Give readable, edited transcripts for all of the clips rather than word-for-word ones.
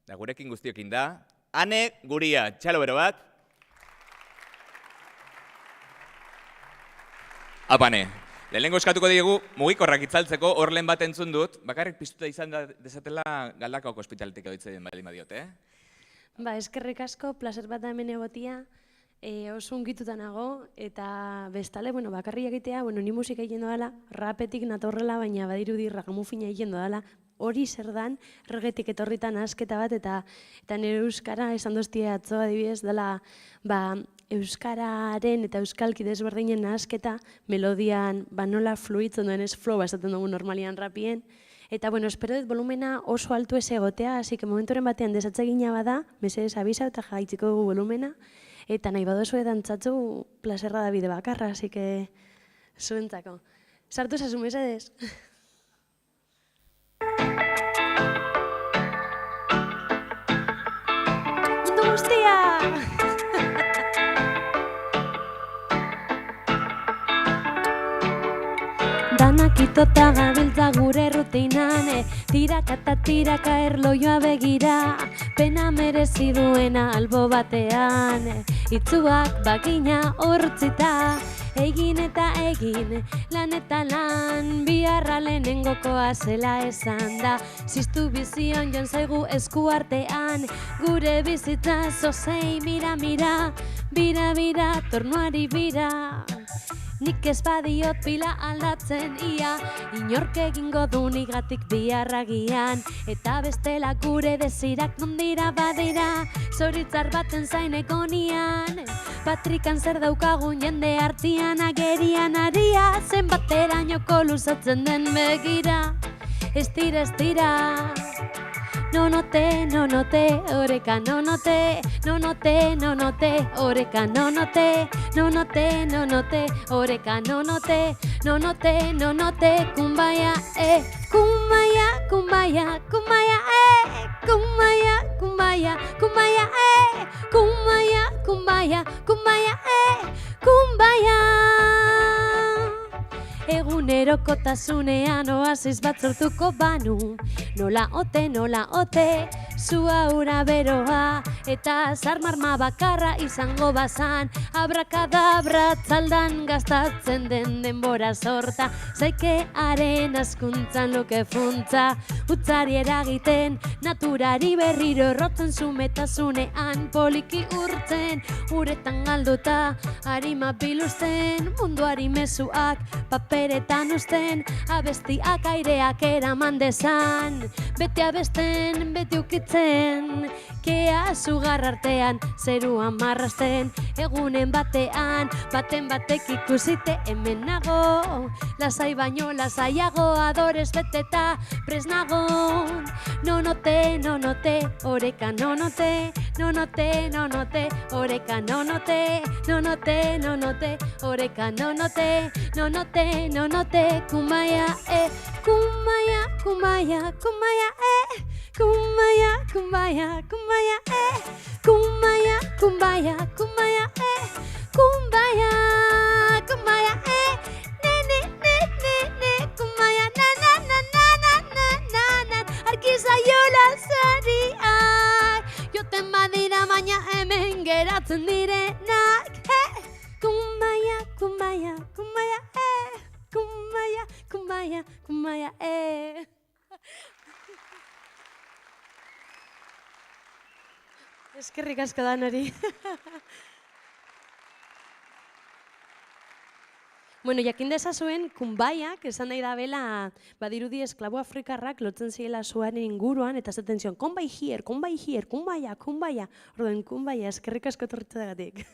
Da gurekin guztiokin da, Ane Guria, txalo bero bat. Apane, lehenengo eskatuko diegu mugikorrak itzaltzeko hor lehen bat entzun dut, bakarrik piztuta izan dezatela Galdakaoko ospitaletik edoitzen baldin badiot, Eskerrik asko, placer bat da hemen egotia, oso ungituta nago, eta bestale, bakarri egitea, ni musika egin doala, rapetik natorrela, baina badirudi ragamufina egin doala, hori zer dan, regetik etorritan asketa bat, eta nire euskara esan doztia atzo adibidez, dela, euskararen eta euskalki desberdinen nahasketa, melodian, nola fluitzen duen ez flow, esaten dugu normalian rapien, eta, espero dut volumena oso altu ez egotea, hasi que momentoren batean desatzegina bada, mesedez abisa eta jaitziko dugu volumena, eta nahi badozu dantzatzu plazerra da bide bakarra, hasi que zuentzako. Sartu esazu, mesedez. Mundu guztia! Danak itota gabiltza gure rutinan, tiraka eta tiraka erloioa begira, pena merezi duena albo batean, itzuak bagina hortzita, egin eta egin, lan eta lan, biharra lehenengokoa zela esan da, ziztu bizion joan zaigu esku artean, gure bizitza zozei mira, bira, tornuari bira. Nik ez badiot pila aldatzen ia, inork egingo du nigatik biharragian, eta bestela gure desirak nondira badira, zoritzar baten zain egonian, patrikan zer daukagun jende artian agerian aria, zenbaterainoko luzatzen den begira, estira, no note, oreka no note, oreka no note, oreka no note, kumbaya, kumbaya, kumbaya. Egunerokotasunean oasis bat sortuko banu, nola ote, zua ura beroa, eta zarmarma bakarra izango bazan, abrakadabra tzaldan gastatzen den denbora sorta, zaikearen askuntzan luke funtza, utzari eragiten, naturari berriro errotzen zumetasunean, poliki urtzen, uretan galduta, harima biluzten, munduari mezuak, paperetan usten, abestiak aireak eraman dezan, bete abesten, bete ukitzen, kea zugar artean, zeruan marrasten, egunen batean, baten batek ikusite hemen nago, lasai baino lasaiago adorez beteta presnago, no note, oreka no note, oreka no note, oreka no note, kumbaya, kumbaya, kumbaya, kumbaya, kumbaya, kumbaya, kumbaya, kumbaya, kumbaya, kumbaya, kumbaya, kumbaya, kumbaya, arkizaiola zariak, joten badira baina hemen geratzen direnak, kumbaya, kumbaya, kumbaya, kumbaya, kumbaya, kumbaya, Eskerrik asko danori. Jakin dezazuen, kumbaiak, esan nahi da bela, badirudi esklabo afrikarrak lotzen ziela zuaren inguruan, eta zaten zion, come by here, kumbaya, orduan, kumbaya, eskerrik asko torritza dagatik.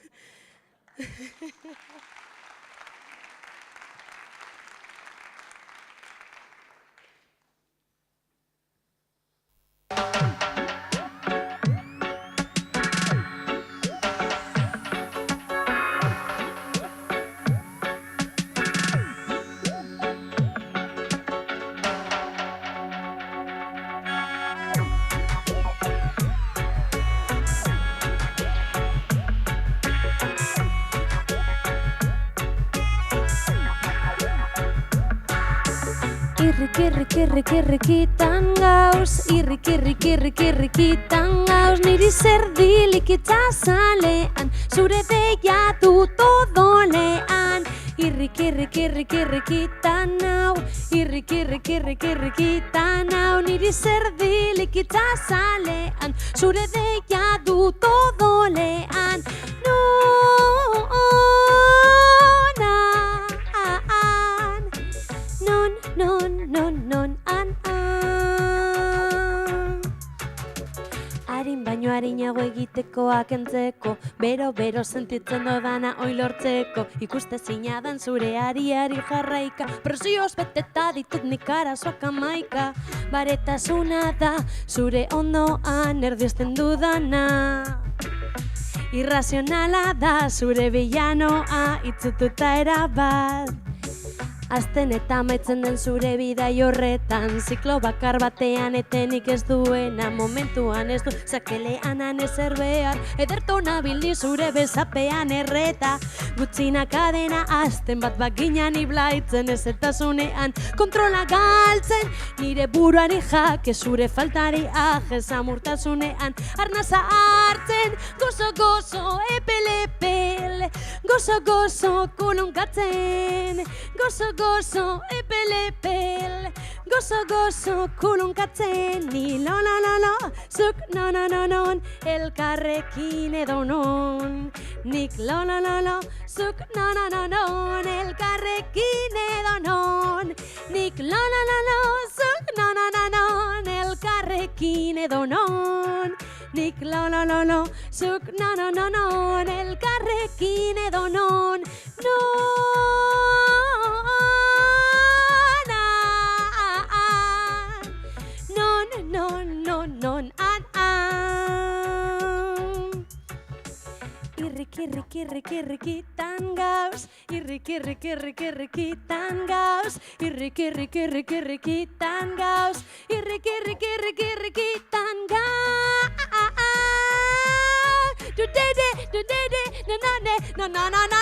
Irrikitan gauz, irrikitan gauz, niri zerdilik itzazalean, zure deia dut odolean. Irrikitan hau, irrikitan hau, niri zerdilik itzazalean, zure deia dut odolean. Harin baino harinago egitekoak entzeko, bero sentitzen dodana oin lortzeko, ikustezina dan zure ari jarraika, presioz beteta ditut nik arazoak amaika, baretasuna da zure ondoan erdiesten dudana. Irrazionala da zure billanoa itzututa erabat. Azten eta amaitzen den zure bidai horretan, ziklo bakar batean etenik ez duena, momentuan ez du zakeleanan ezer behar, ederto nabildi zure bezapean erreta, gutzina kadena azten bat baginan iblaitzen ezetasunean, kontrola galtzen, nire buruari jake zure faltari aje zamurtasunean, arnaza hartzen, gozo, epel, gozo, kulunkatzen, gozo, epel, gozo, kulunkatzen, ni lo, zuk non, elkarrekin edo non, nik lo, zuk non, elkarrekin edo non, nik lo, zuk non, elkarrekin edo non, nik lo, zuk non, elkarrekin edo non, Irrikitan gauz, irrikitan gauz, irrikitan gauz, irrikitan gauz.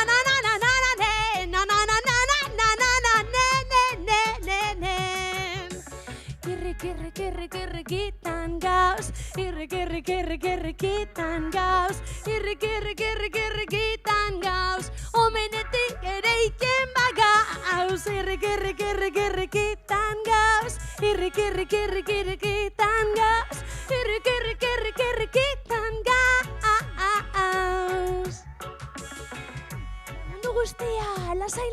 Irrikitan gauz, irrikitan gauz, irrikitan gauz, omenetik ere iken bagauz, irrikitan gauz, irrikitan gauz, irrikitan gauz. Mundu guztia, lasai,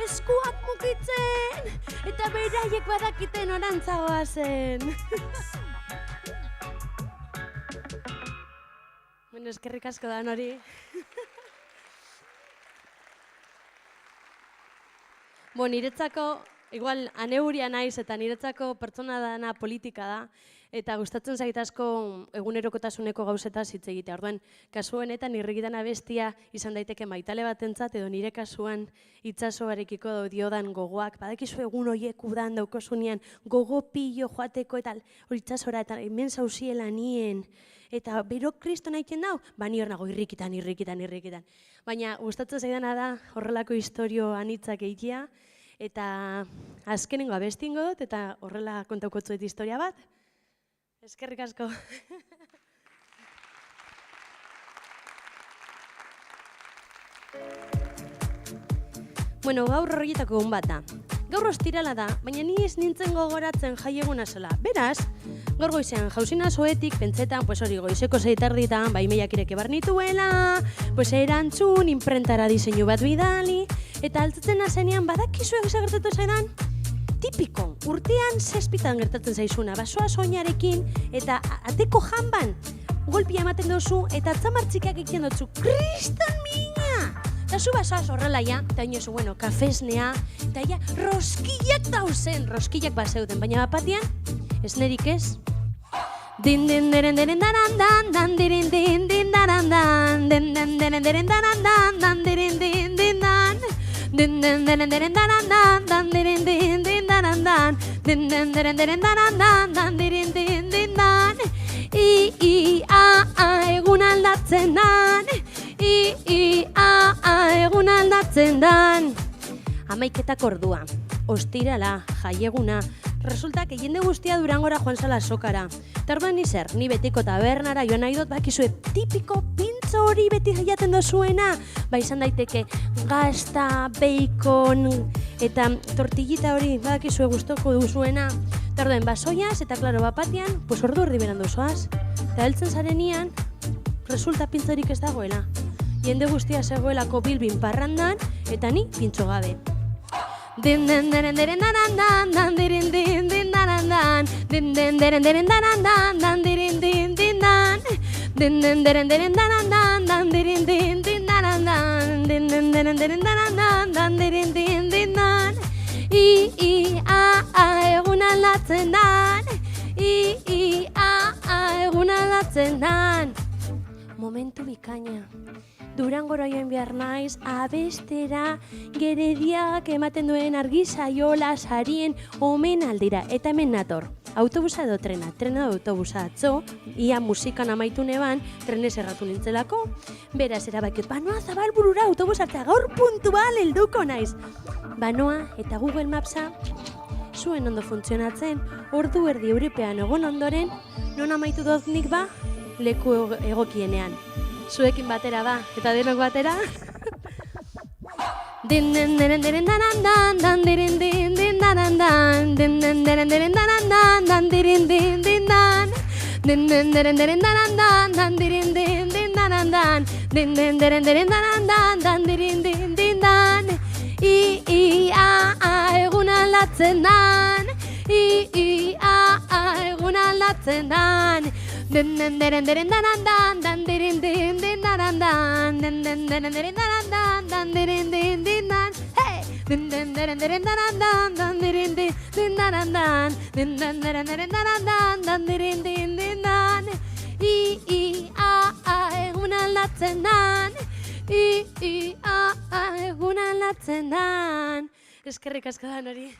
eskuak mugitzen, eta beraiek badakiten orantzagoa zen. Bueno, eskerrik asko da hori. Niretzako, igual, aneuria naiz eta niretzako pertsona dana politika da, eta gustatzen zait asko egunerokotasuneko gauzetaz hitz egitea. Orduan, kasu honetan irrikitan abestia izan daiteke maitale batentzat edo nire kasuan itsasoarekiko diodan gogoak. Badakizu egun horiek udan daukosunean gogo pilo joateko eta hori itsasora eta hemen zauziela nien. Eta bero kriston haiten dau, ni hor nago irrikitan. Baina gustatzen zaidana da horrelako historio anitzak egitea, eta azkenengo abestingo dut, eta horrela kontauko zuet historia bat. Eskerrik asko. Gaur horretako egun bat da. Gaur ostirala da, baina ni ez nintzen gogoratzen jaieguna zela. Beraz, gaur goizean jauzina zoetik, pentsetan, hori goizeko 6:30, baimeiak ireke barnituela, erantzun, imprentara diseinu bat bidali, eta altzatzen nazenean badakizuek zagertatu zaidan? Tipiko, urtean 6 gertatzen zaizuna, basoa soinarekin, eta ateko janban, golpia ematen duzu, eta atzamartzikak egiten dutzu, kriston mina! Eta zu basoaz horrela ja, eta inozu, kafesnea, eta ja, roskillak dauzen, roskillak bazeuden, baina bapatian, ez nerik ez? Din din deren deren daran dan, dan dirin din din daran dan, din din deren deren daran dan, dan dirin din din dan, din din deren deren daran dan, dan dirin din din daran dan, din din deren deren daran dan, dan dirin din din dan, egun aldatzen dan, egun aldatzen dan. 11 ordua. ostirala, jaieguna. Resulta que jende guztia Durangora joan zala sokara. Eta orduan ni zer, ni betiko tabernara joan nahi dut, bakizue tipiko pintzo hori beti jaten dozuena. Ba izan daiteke gazta, bacon eta tortillita hori, bakizue gustoko duzuena. Eta orduan basoiaz eta klaro bapatian, pues ordu erdi beran dozoaz. Eta heltzen zarenian, resulta pintzorik ez dagoela. Jende guztia zegoelako bilbin parrandan, eta ni pintxo gabe. Din den deren deren daran dan dan dirin din din daran dan din den deren deren daran dan dan dirin din din dan din den deren deren daran dan dan dirin din din daran dan din den deren deren daran dan dan dirin din din dan egun aldatzen dan egun aldatzen dan. Momentu bikaina. Durangora joan behar naiz, abestera, Gerediagak ematen duen argizaiola sarien omen aldira. Eta hemen nator, autobusa edo trena, trena edo autobusa atzo, ia musikan amaitu neban, trenez erratu nintzelako, beraz erabakiot, banoa Zabalburura autobusa hartzea, gaur puntual helduko naiz. Banoa eta Google Mapsa zuen ondo funtzionatzen, ordu erdi euripean egon ondoren, non amaitu dut nik ba, leku egokienean. Zuekin batera ba, eta denok batera. Din den deren deren daran dan dan dirin din din daran dan din den deren deren daran dan dan dirin din din dan din den deren deren daran dan dan dirin din din daran dan din den deren deren daran dan dan dirin din din dan egun aldatzen dan egun aldatzen dan din den deren deren daran dan dan dirin din din daran dan din den deren deren daran dan dan dirin din din dan hey din den deren deren daran dan dan dirin din din daran dan din den deren deren daran dan dan dirin din din dan egun aldatzen dan egun aldatzen dan. Eskerrik asko dan hori.